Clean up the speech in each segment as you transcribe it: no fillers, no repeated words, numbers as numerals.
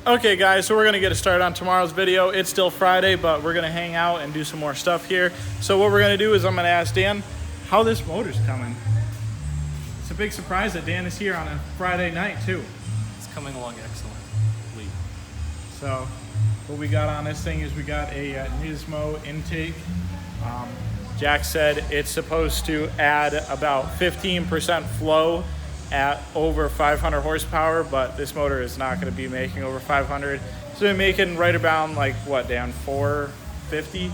Okay guys, so we're gonna get started on tomorrow's video. It's still Friday, but we're gonna hang out and do some more stuff here. So what we're gonna do is I'm gonna ask Dan how this motor's coming. It's a big surprise that Dan is here on a Friday night too. It's coming along excellently. So what we got on this thing is we got a Nismo intake. Jack said it's supposed to add about 15% flow at over 500 horsepower, but this motor is not going to be making over 500. It's been making right around like what, Dan, 450? I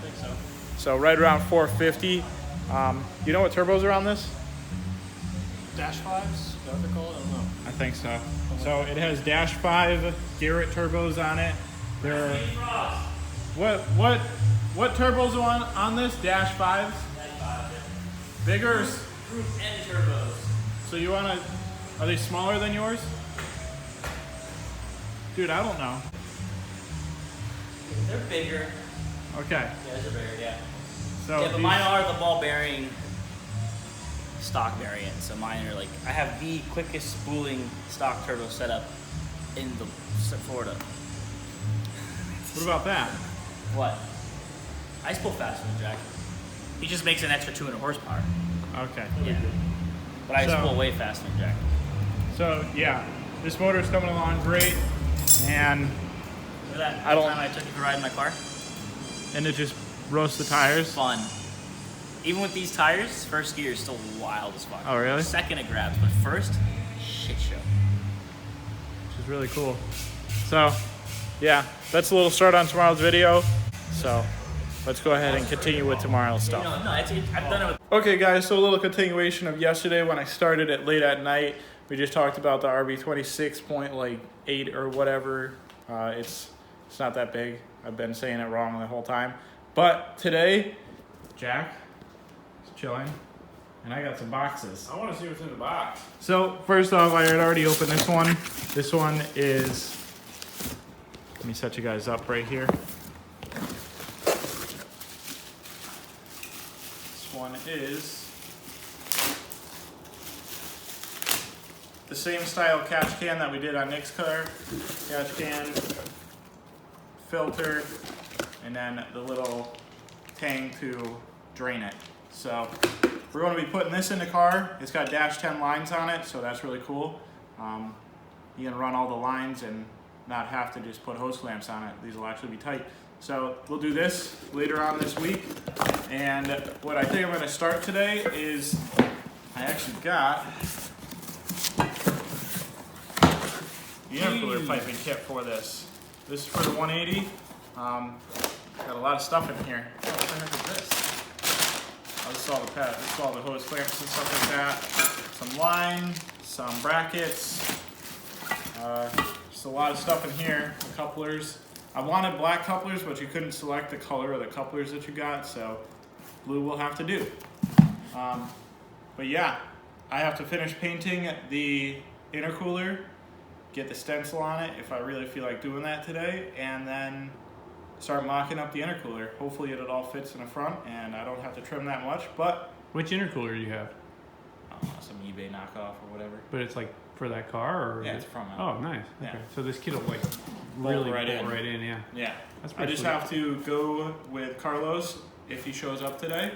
think so. So right around 450. You know what turbos are on this? Dash 5s? Is that what they're called? I don't know. I think so. So it has Dash 5 Garrett turbos on it. They're what turbos are on this? Dash 5s? Dash 5. Bigger? Group N turbos. So you wanna, are they smaller than yours? Dude, I don't know. They're bigger. Okay. Yeah, they're bigger, yeah. So Yeah, but mine are the ball bearing stock variant. So mine are like, I have the quickest spooling stock turbo setup in the Florida. what about that? What? I spool faster than Jack. He just makes an extra 200 horsepower. Okay. Yeah. But I spool way faster than Jack. So yeah, this motor's coming along great, and Look at that. I don't- Time I took you for a ride in my car. and it just roasts the tires. Fun. Even with these tires, first gear is still wild as fuck. Oh really? Second it grabs, but first, shit show. Which is really cool. So yeah, that's a little start on tomorrow's video. So let's go ahead and continue with tomorrow's stuff. No, I've done it with. Okay guys, so a little continuation of yesterday when I started it late at night. We just talked about the RB26.8 or whatever. It's not that big. I've been saying it wrong the whole time. But today, Jack is chilling, and I got some boxes. I want to see what's in the box. So first off, I had already opened this one. This one is, let me set you guys up right here. One is the same style catch can that we did on Nick's car. Catch can, filter, and then the little tang to drain it. So we're going to be putting this in the car. It's got dash 10 lines on it, so that's really cool. You can run all the lines and not have to just put hose clamps on it. These will actually be tight. So we'll do this later on this week. And what I think I'm going to start today is I actually got the intercooler piping kit for this. This is for the 180. Got a lot of stuff in here. Oh, what the heck is this? Oh, this is all the pad. This is all the hose clamps and stuff like that. Some line, some brackets. Just a lot of stuff in here. The couplers. I wanted black couplers, but you couldn't select the color of the couplers that you got, so blue will have to do. But yeah, I have to finish painting the intercooler, get the stencil on it if I really feel like doing that today, and then start mocking up the intercooler. Hopefully it all fits in the front and I don't have to trim that much, but Which intercooler do you have? some eBay knockoff or whatever. But it's like for that car, or Yeah, it's from Oh, nice. Yeah. Okay, so this kit will like really right bolt in. right in. Yeah. Yeah. That's I pretty just sweet. have to go with Carlos if he shows up today.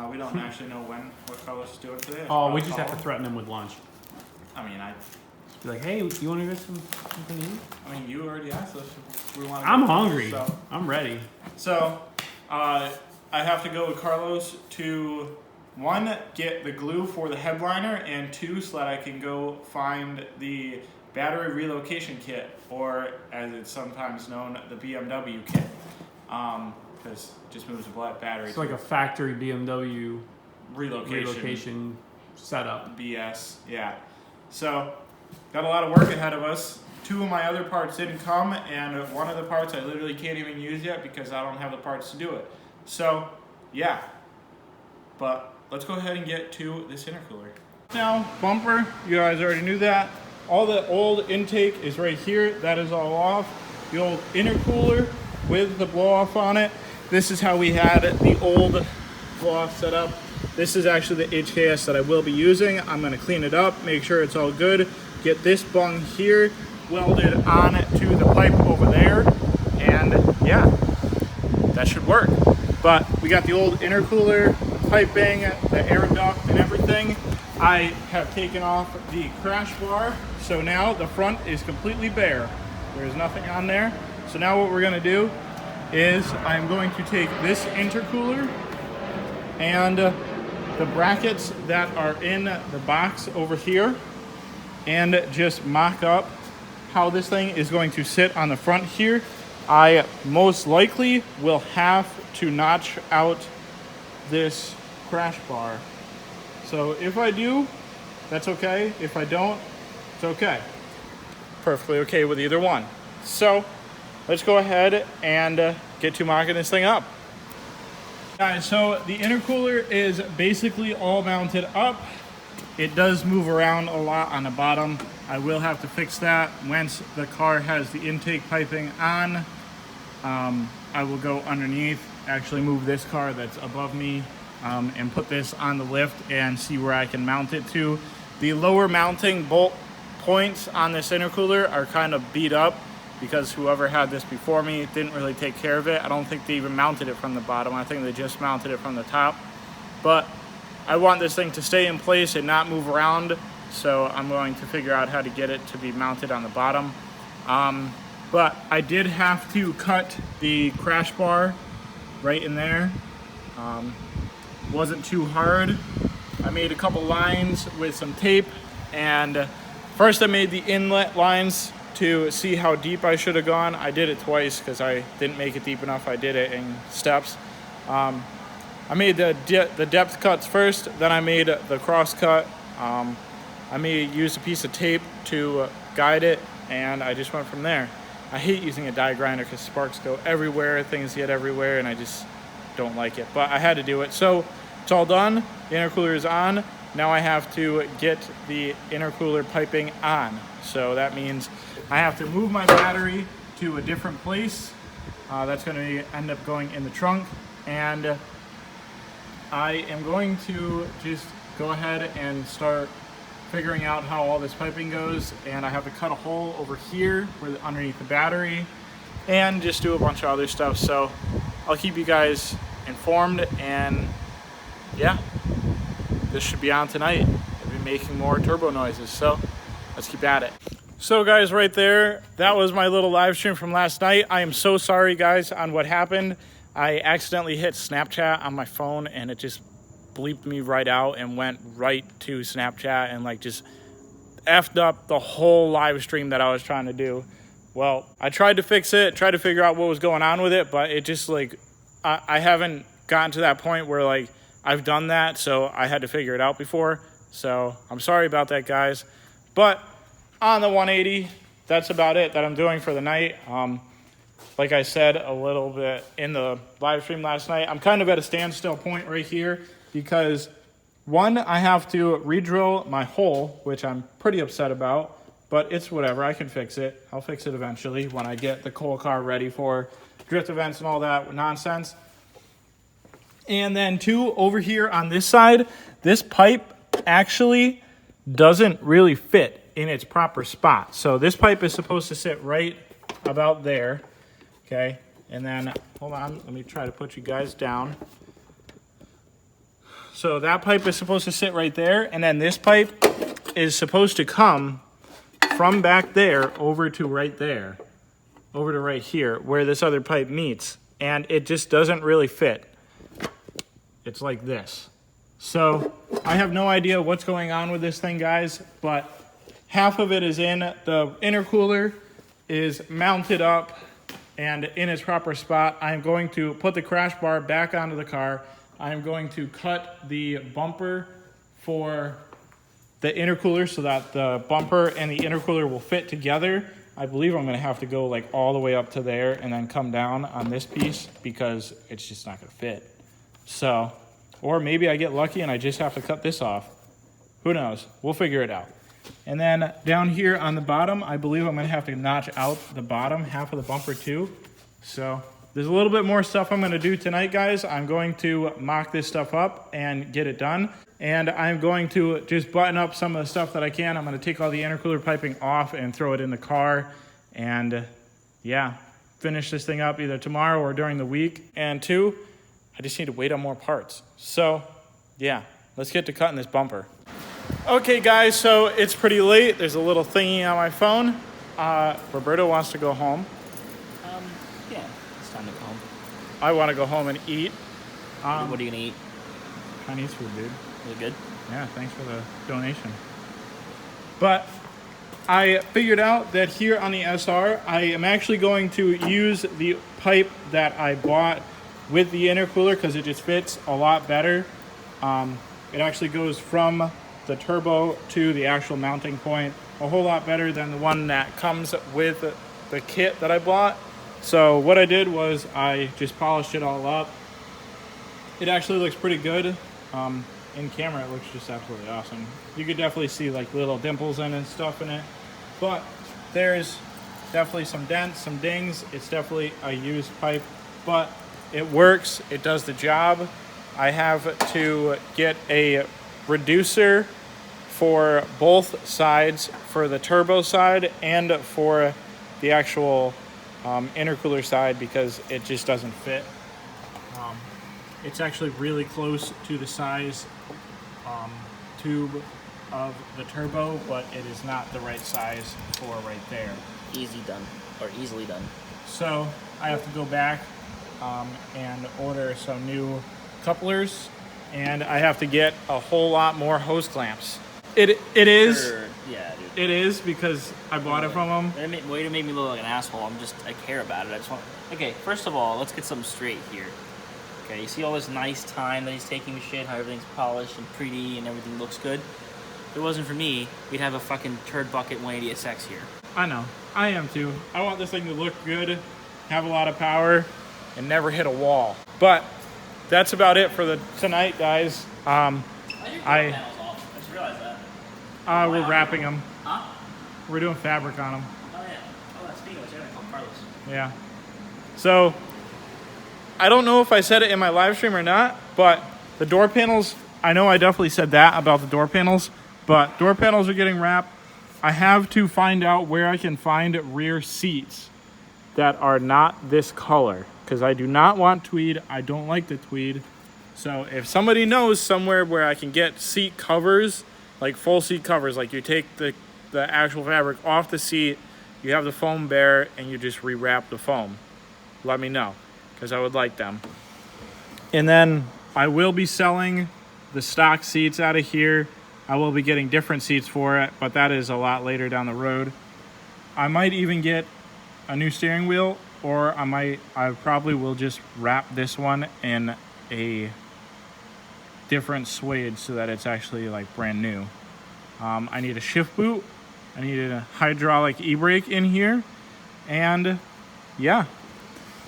We don't actually know what Carlos is doing today. Oh, we I'll just have call to him. threaten him with lunch. I mean, Just be like, hey, you want to get something to eat? you already asked us if we want. I'm hungry. So, I'm ready. I have to go with Carlos to, one, get the glue for the headliner, and two, so that I can go find the battery relocation kit, or as it's sometimes known, the BMW kit, because it just moves a black battery. It's like a factory BMW relocation setup. BS, yeah. So, got a lot of work ahead of us. Two of my other parts didn't come, and one of the parts I literally can't even use yet because I don't have the parts to do it. So, yeah. But let's go ahead and get to this intercooler. Now, bumper, you guys already knew that. All the old intake is right here. That is all off. The old intercooler with the blow off on it. This is how we had the old blow off set up. This is actually the HKS that I will be using. I'm gonna clean it up, make sure it's all good. Get this bung here, welded on to the pipe over there, and yeah, that should work. But we got the old intercooler piping, the air duct and everything. I have taken off the crash bar, so now the front is completely bare. There's nothing on there. So now what we're gonna do is I'm going to take this intercooler and the brackets that are in the box over here and just mock up how this thing is going to sit on the front here. I most likely will have to notch out this crash bar. So if I do, that's okay. If I don't, it's okay. Perfectly okay with either one. So let's go ahead and get to mocking this thing up. Guys, so the intercooler is basically all mounted up. It does move around a lot on the bottom. I will have to fix that once the car has the intake piping on. I will go underneath, actually move this car that's above me and put this on the lift and see where I can mount it to. The lower mounting bolt points on this intercooler are kind of beat up because whoever had this before me didn't really take care of it. I don't think they even mounted it from the bottom. I think they just mounted it from the top. But I want this thing to stay in place and not move around, so I'm going to figure out how to get it to be mounted on the bottom. But I did have to cut the crash bar right in there. Wasn't too hard. I made a couple lines with some tape, and first I made the inlet lines to see how deep I should have gone. I did it twice because I didn't make it deep enough. I did it in steps. I made the depth cuts first, then I made the cross cut. I used a piece of tape to guide it, and I just went from there. I hate using a die grinder because sparks go everywhere, things get everywhere, and I just don't like it. But I had to do it. So it's all done. The intercooler is on. Now I have to get the intercooler piping on. So that means I have to move my battery to a different place. That's going to end up going in the trunk. And I am going to just go ahead and start figuring out how all this piping goes. And I have to cut a hole over here underneath the battery and just do a bunch of other stuff. So I'll keep you guys informed, and yeah, this should be on tonight. I'll be making more turbo noises, so let's keep at it. So guys, right there, that was my little live stream from last night. I am so sorry guys on what happened. I accidentally hit Snapchat on my phone and it just bleeped me right out and went right to Snapchat and like just effed up the whole live stream that I was trying to do. Well, I tried to fix it, tried to figure out what was going on with it, but it just like, I haven't gotten to that point where like I've done that, so I had to figure it out before. So I'm sorry about that, guys. But on the 180, that's about it that I'm doing for the night. Like I said a little bit in the live stream last night, I'm kind of at a standstill point right here because one, I have to re-drill my hole, which I'm pretty upset about, but it's whatever, I can fix it. I'll fix it eventually when I get the coal car ready for drift events and all that nonsense. And then two, over here on this side, this pipe actually doesn't really fit in its proper spot. So this pipe is supposed to sit right about there, okay? And then, hold on, let me try to put you guys down. So that pipe is supposed to sit right there, and then this pipe is supposed to come from back there over to right there, over to right here, where this other pipe meets. And it just doesn't really fit. It's like this. So I have no idea what's going on with this thing, guys, but half of it is in. The intercooler is mounted up and in its proper spot. I'm going to put the crash bar back onto the car. I'm going to cut the bumper for the intercooler so that the bumper and the intercooler will fit together. I believe I'm going to have to go like all the way up to there and then come down on this piece because it's just not going to fit. So, or maybe I get lucky and I just have to cut this off. Who knows? We'll figure it out. And then down here on the bottom, I believe I'm going to have to notch out the bottom half of the bumper too. So there's a little bit more stuff I'm going to do tonight, guys. I'm going to mock this stuff up and get it done. and I'm going to just button up some of the stuff that I can. I'm going to take all the intercooler piping off and throw it in the car, and yeah, finish this thing up either tomorrow or during the week. And 2, I just need to wait on more parts. So yeah, let's get to cutting this bumper. Okay guys, so it's pretty late. There's a little thingy on my phone. Roberto wants to go home. Yeah, it's time to go home. I want to go home and eat. What are you gonna eat? Chinese food, dude. Is it good? Yeah, thanks for the donation. But I figured out that here on the SR, I am actually going to use the pipe that I bought with the intercooler because it just fits a lot better. It actually goes from the turbo to the actual mounting point a whole lot better than the one that comes with the kit that I bought. So what I did was I just polished it all up. It actually looks pretty good. In camera, it looks just absolutely awesome. You could definitely see like little dimples in and stuff in it, but there's definitely some dents, some dings. It's definitely a used pipe, but it works. It does the job. I have to get a reducer for both sides, for the turbo side and for the actual intercooler side, because it just doesn't fit. It's actually really close to the size tube of the turbo, but it is not the right size for right there. Easy done, or easily done. So I have to go back and order some new couplers, and I have to get a whole lot more hose clamps. It is. Sure. Yeah, dude. It is because I bought it from them. Way to make me look like an asshole. I care about it. I just want. Okay, first of all, let's get something straight here. Okay, you see all this nice time that he's taking with shit, how everything's polished and pretty and everything looks good. If it wasn't for me, we'd have a fucking turd bucket 180SX here. I know. I am too. I want this thing to look good, have a lot of power, and never hit a wall. But that's about it for tonight, guys. I just realized that. We're wrapping them. Huh? We're doing fabric on them. Oh yeah. Oh, speaking of which, I gotta call Carlos. Yeah. So I don't know if I said it in my live stream or not, but the door panels, I know I definitely said that about the door panels, but door panels are getting wrapped. I have to find out where I can find rear seats that are not this color, because I do not want tweed. I don't like the tweed. So if somebody knows somewhere where I can get seat covers, like full seat covers, like you take the actual fabric off the seat, you have the foam bare, and you just rewrap the foam, let me know, because I would like them. And then I will be selling the stock seats out of here. I will be getting different seats for it, but that is a lot later down the road. I might even get a new steering wheel, or I probably will just wrap this one in a different suede so that it's actually like brand new. I need a shift boot. I need a hydraulic e-brake in here, and yeah,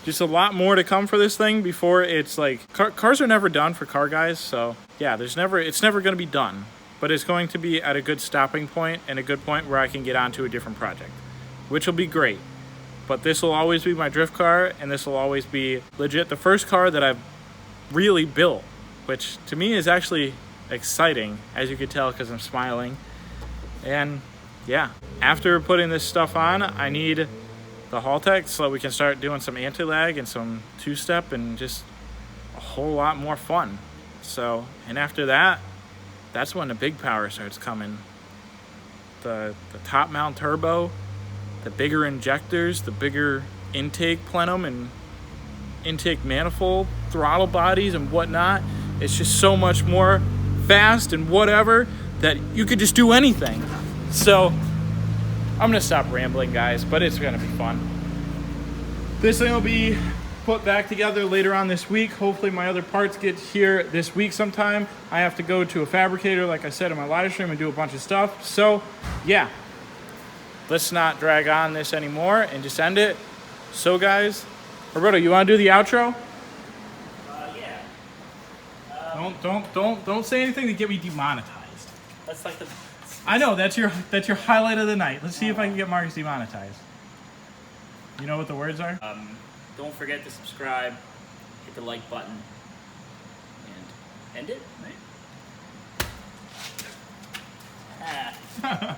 just a lot more to come for this thing before it's like, cars are never done for car guys. So yeah, it's never going to be done, but it's going to be at a good stopping point and a good point where I can get onto a different project, which will be great. But this will always be my drift car, and this will always be legit the first car that I've really built, which to me is actually exciting, as you could tell because I'm smiling. And yeah, after putting this stuff on, I need the Haltech so that we can start doing some anti-lag and some two-step and just a whole lot more fun. So, and after that, that's when the big power starts coming. The top mount turbo, the bigger injectors, the bigger intake plenum and intake manifold, throttle bodies and whatnot. It's just so much more fast and whatever that you could just do anything. So I'm gonna stop rambling, guys, but it's gonna be fun. This thing will be put back together later on this week. Hopefully my other parts get here this week sometime. I have to go to a fabricator, like I said in my live stream, and do a bunch of stuff. So yeah, let's not drag on this anymore and just end it. So guys, Roberto, you wanna do the outro? Yeah. Don't say anything to get me demonetized. That's like the. I know, that's your highlight of the night. Let's see if I can get Marcus demonetized. You know what the words are? Don't forget to subscribe, hit the like button, and end it, right? Ah.